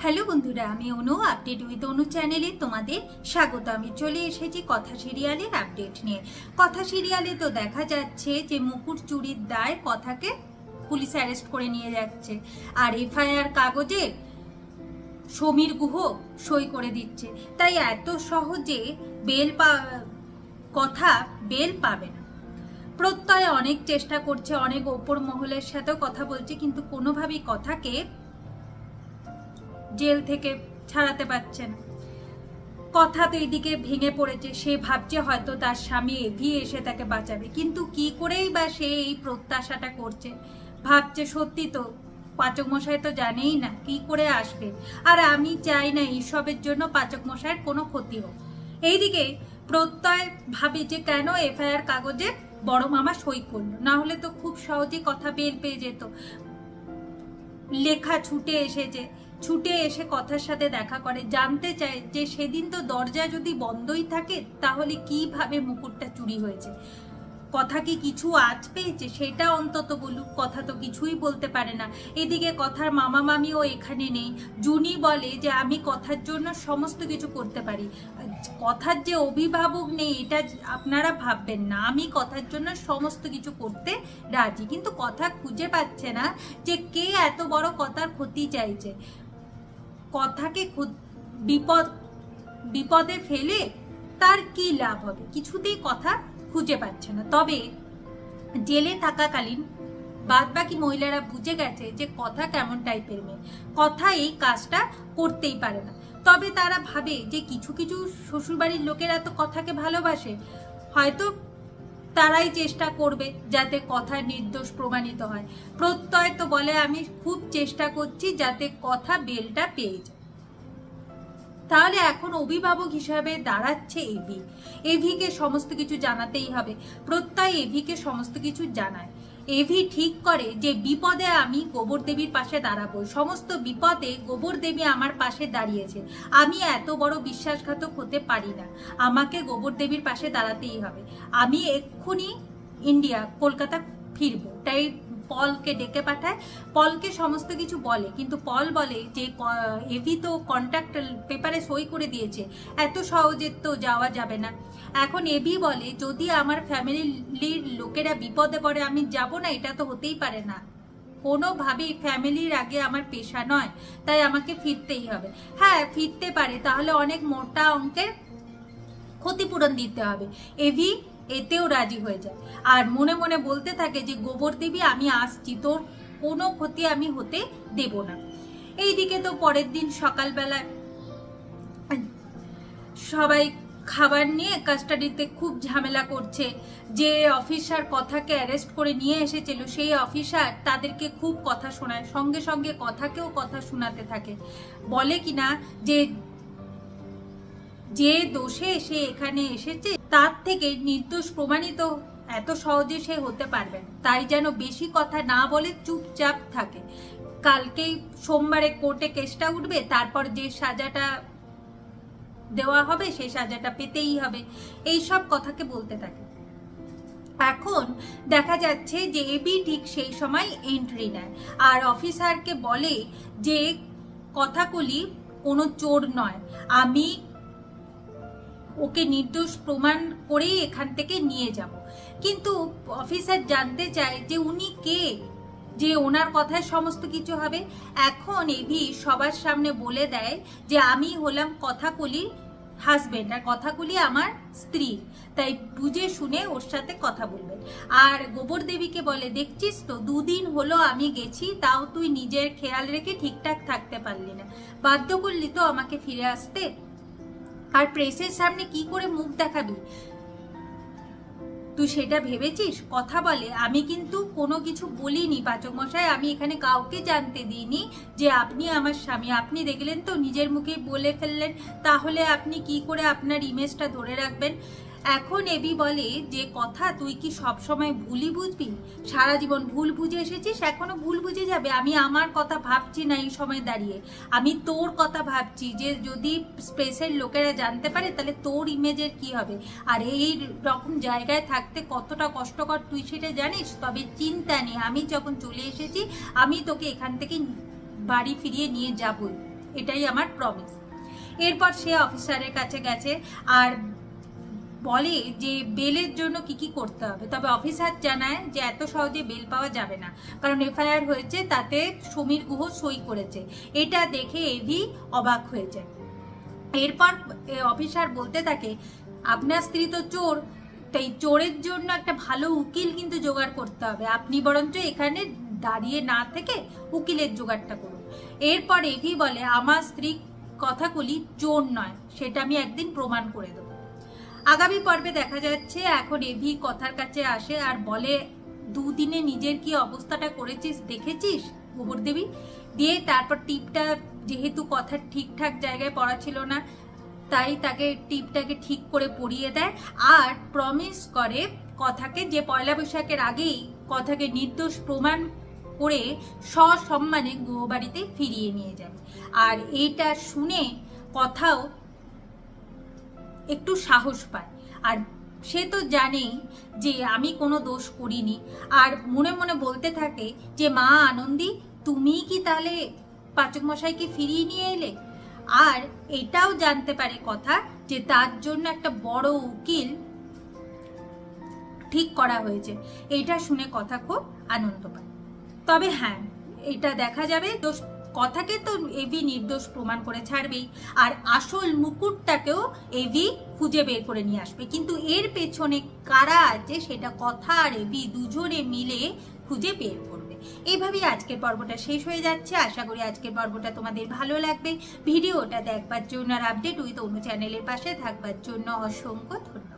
Hello বন্ধুরা, আমি অনু update with অনু চ্যানেলে তোমাদের স্বাগত। আমি চলে এসেছি কথা সিরিয়ালের আপডেট নিয়ে। কথা সিরিয়ালে তো দেখা যাচ্ছে যে মুকুট চুরির দায় কথাকে পুলিশ অ্যারেস্ট করে নিয়ে যাচ্ছে, আর এফআইআর কাগজে সমীর গুহ সই করে দিচ্ছে। তাই এত সহজে কথা বেল পাবে না। প্রত্যয় অনেক চেষ্টা করছে, অনেক ওপর মহলের সাথেও কথা বলছে, কিন্তু কোনোভাবেই কথাকে জেল থেকে ছাড়াতে পারছে না। কথা তো এদিকে ভেঙে পড়েছে, সে ভাবছে হয়তো তার স্বামী এভি এসে তাকে বাঁচাবে, কিন্তু কি করেই বা সে এই প্রত্যাশাটা করছে। ভাবছে সত্যি তো পাচক মশাই তো জানেই না কি করে আসবে, আর আমি চাই না এইসবের জন্য পাচক মশাইয়ের কোনো ক্ষতি হোক। এইদিকে প্রত্যয় ভাবে যে কেন এফআইআর কাগজে বড় মামা সই করলো, না হলে তো খুব সহজে কথা বের পেয়ে যেত। লেখা ছুটে এসে কথার সাথে দেখা করে, জানতে চায় যে সেদিন তো দরজা যদি বন্ধই থাকে তাহলে কিভাবে মুকুটটা চুরি হয়েছে। কথা কি কিছু আজ পেয়েছে সেটা অন্তত বলুক, কথা তো কিছুই বলতে পারে না। এদিকে কথার মামা মামিও এখানে নেই। জুনি বলে যে আমি কথার জন্য সমস্ত কিছু করতে পারি, কথার যে অভিভাবক নেই এটা আপনারা ভাববেন না, আমি কথার জন্য সমস্ত কিছু করতে রাজি। কিন্তু কথা খুঁজে পাচ্ছে না যে কে এত বড় কথার ক্ষতি চাইছে। কথাকে বিপদে ফেলে তার কি লাভ হবে, কিছুতেই কথা খুঁজে পাচ্ছে না। তবে জেলে থাকাকালীন বাদ বাকি মহিলারা বুঝে গেছে যে কথা কেমন টাইপের মেয়ে, কথা এই কাজটা করতেই পারে না। তবে তারা ভাবে যে কিছু কিছু শ্বশুরবাড়ির লোকেরা তো কথাকে ভালোবাসে, হয়তো তারাই চেষ্টা করবে যাতে কথা নির্দোষ প্রমাণিত হয়। প্রত্যয় তো বলে আমি খুব চেষ্টা করছি যাতে কথা বেলটা পেয়ে যায়। তাহলে এখন অভিভাবক হিসাবে দাঁড়াচ্ছে এভিকে সমস্ত কিছু জানাতেই হবে। প্রত্যয় এভিকে সমস্ত কিছু জানায়। এভি ঠিক করে যে বিপদে আমি গোবর দেবীর পাশে দাঁড়াবো, সমস্ত বিপদে গোবর দেবী আমার পাশে দাঁড়িয়েছে, আমি এত বড় বিশ্বাসঘাতক হতে পারি না, আমাকে গোবর দেবীর পাশে দাঁড়াতেই হবে। আমি এক্ষুনি কলকাতা ফিরবো। তাই পলকে ডেকে পাঠায়, পলকে সমস্ত কিছু বলে, কিন্তু পল বলে যে এভি তো কন্ট্রাক্ট পেপারে সই করে দিয়েছে, এত সহজে তো যাওয়া যাবে না। এখন এভি বলে যদি আমার ফ্যামিলির লোকেরা বিপদে পড়ে আমি যাব না, এটা তো হতেই পারে না, কোনোভাবেই ফ্যামিলির আগে আমার পেশা নয়, তাই আমাকে ফিরতেই হবে। হ্যাঁ ফিরতে পারে, তাহলে অনেক মোটা অঙ্কের ক্ষতিপূরণ দিতে হবে। এভি এতেও রাজি হয়ে যায়, আর মনে মনে বলতে থাকে যে গোবর দেবী আমি আসছি, তোর কোনো ক্ষতি আমি হতে দেব না। এইদিকে তো পরের দিন সকালবেলা সবাই খাবার নিয়ে কাস্টাডিতে খুব ঝামেলা করছে। যে অফিসার কথাকে অ্যারেস্ট করে নিয়ে এসেছিল সেই অফিসার তাদেরকে খুব কথা শোনায়, সঙ্গে সঙ্গে কথাকেও কথা শোনাতে থাকে। বলে কিনা যে দোষে সে এখানে এসেছে তার থেকে নির্দোষ প্রমাণিত এত সহজে সে হতে পারবে না, তাই যেন বেশি কথা না বলে চুপচাপ থাকে। কালকেই সোমবারে কোর্টে কেসটা উঠবে, তারপর যে সাজাটা দেওয়া হবে সেই সাজাটা পেতেই হবে, এই সব কথাকে বলতে থাকে। এখন দেখা যাচ্ছে যে এবি ঠিক সেই সময় এন্ট্রি নেয়, আর অফিসারকে বলে যে কথাগুলি কোনো চোর নয়, আমি ওকে নির্দোষ প্রমাণ করেই এখান থেকে নিয়ে যাব। কিন্তু অফিসার জানতে চায় যে উনি কে, যে ওনার কথায় সমস্ত কিছু হবে। এখন এভি সবার সামনে বলে দেয় যে আমি হলাম কথাকলির হাজবেন্ড, আর কথাকলি আমার স্ত্রী, তাই বুঝে শুনে ওর সাথে কথা বলবেন। আর গোবর দেবীকে বলে দেখছিস তো 2 দিন হলো আমি গেছি, তাও তুই নিজের খেয়াল রেখে ঠিকঠাক থাকতে পারলি না, বাধ্য করলি তো আমাকে ফিরে আসতে, আর প্রেসের সামনে কি করে মুখ দেখাবি তুই সেটা ভেবেছিস? কথা বলে আমি কিন্তু কোনো কিছু বলিনি পাচক মশাই, আমি এখানে কাউকে জানতে দিইনি যে আপনি আমার স্বামী, আপনি দেখলেন তো নিজের মুখে বলে ফেললেন, তাহলে আপনি কি করে আপনার ইমেজটা ধরে রাখবেন? এখন এবি বলে যে কথা তুই কি সব সময় ভুলই বুঝবি, সারা জীবন ভুল বুঝে এসেছিস, এখনো ভুল বুঝে যাবে। আমি আমার কথা ভাবছি না এই সময় দাঁড়িয়ে, আমি তোর কথা ভাবছি যে যদি স্পেসের লোকেরা জানতে পারে তাহলে তোর ইমেজের কি হবে, আর এই রকম জায়গায় থাকতে কতটা কষ্টকর তুই সেটা জানিস। তবে চিন্তা নেই, আমি যখন চলে এসেছি আমি তোকে এখান থেকে বাড়ি ফিরিয়ে নিয়ে যাবই। এটাই আমার প্রমিস। এরপর সে অফিসারের কাছে গেছে আর বলে যে বেলের জন্য কি কি করতে হবে। তবে অফিসার জানায় যে এত সহজে বেল পাওয়া যাবে না, কারণ এফআইআর হয়েছে, তাতে সমীর গুহ সই করেছে। এটা দেখে এভি অবাক হয়ে যায়। এরপর অফিসার বলতে থাকে, আপনার স্ত্রী তো চোর, তাই চোরের জন্য একটা ভালো উকিল কিন্তু জোগাড় করতে হবে, আপনি বরঞ্চ এখানে দাঁড়িয়ে না থেকে উকিলের জোগাড়টা করুন। এরপর এভি বলে, আমার স্ত্রী কথাগুলি চোর নয়, সেটা আমি একদিন প্রমাণ করে দেবো। আগামী পর্বে দেখা যাচ্ছে এখন এভি কথার কাছে আসে আর বলে, দুদিনে নিজের কি অবস্থাটা করেছিস দেখেছিস গোবর দেবী। দিয়ে তারপর টিপটা, যেহেতু কথা ঠিকঠাক জায়গায় পড়া ছিল না, তাই তাকে টিপটাকে ঠিক করে পড়িয়ে দেয় আর প্রমিস করে কথাকে যে পয়লা বৈশাখের আগেই কথাকে নির্দোষ প্রমাণ করে সসম্মানে গৃহবাড়িতে ফিরিয়ে নিয়ে যাবে। আর এইটা শুনে কথাও একটু সাহস পায়, আর সে তো জানেই যে আমি কোনো দোষ করিনি। আর মনে মনে বলতে থাকে যে মা আনন্দী, তুমি কি তাহলে পাচক মশাইকে ফিরিয়ে নিয়ে এলে? আর এটাও জানতে পারে কথা যে তার জন্য একটা বড় উকিল ঠিক করা হয়েছে। এটা শুনে কথা খুব আনন্দ পায়। তবে হ্যাঁ, এটা দেখা যাবে কথাকে তো এভি নির্দোষ প্রমাণ করে ছাড়বেই, আর আসল মুকুটটাকেও এভি খুঁজে বের করে নিয়ে আসবে। কিন্তু এর পেছনে কারা আছে সেটা কথা আর এভি দুজনে মিলে খুঁজে বের করবে। এইভাবেই আজকের পর্বটা শেষ হয়ে যাচ্ছে। আশা করি আজকের পর্বটা তোমাদের ভালো লাগবে। ভিডিওটা দেখবার জন্য আর আপডেট উইথ অনু চ্যানেলের পাশে থাকবার জন্য অসংখ্য ধন্যবাদ।